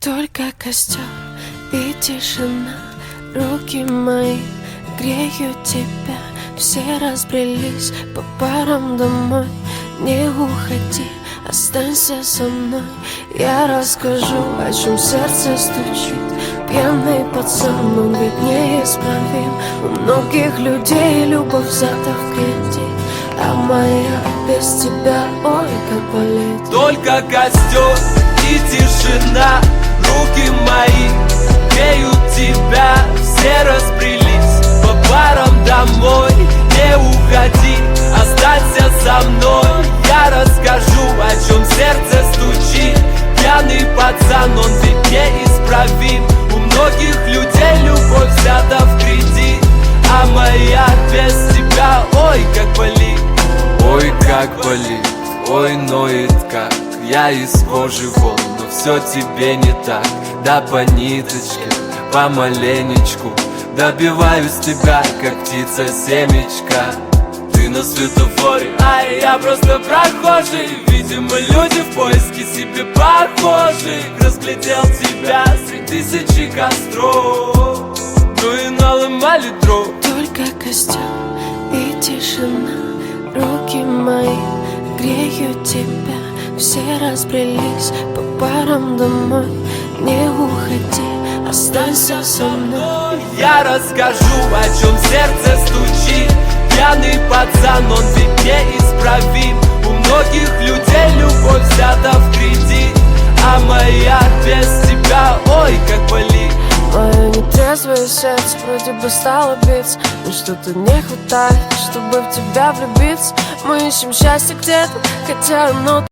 Только костер и тишина, руки мои греют тебя. Все разбрелись по парам домой. Не уходи, останься со мной. Я расскажу, о чем сердце стучит. Пьяный пацан, он ведь неисправим. У многих людей любовь взята в кредит, а моя без тебя, ой, как болит. Только костер и тишина, руки мои греют тебя. Все разбрелись по парам домой. Не уходи, останься со мной. Я расскажу, о чем сердце стучит. Пьяный пацан, он ведь неисправим. У многих людей любовь взята в кредит, а моя без тебя, ой, как болит. Ой, как болит, ой, ноет как. Я из кожи вон, но все тебе не так. Да по ниточке, помаленечку добиваюсь тебя, как птица семечка. Ты на светофоре, а я просто прохожий. Видимо, люди в поиске себе похожих. Разглядел тебя среди тысячи костров, ну и наломали дров. Только костер и тишина, руки мои греют тебя. Все разбрелись по парам домой. Не уходи, останься со мной. Я расскажу, о чем сердце стучит. Пьяный пацан, он ведь неисправим. У многих людей любовь взята в кредит, а моя без тебя, ой, как болит. Мое нетрезвое сердце вроде бы стало биться, но что-то не хватает, чтобы в тебя влюбиться. Мы ищем счастье где-то, хотя оно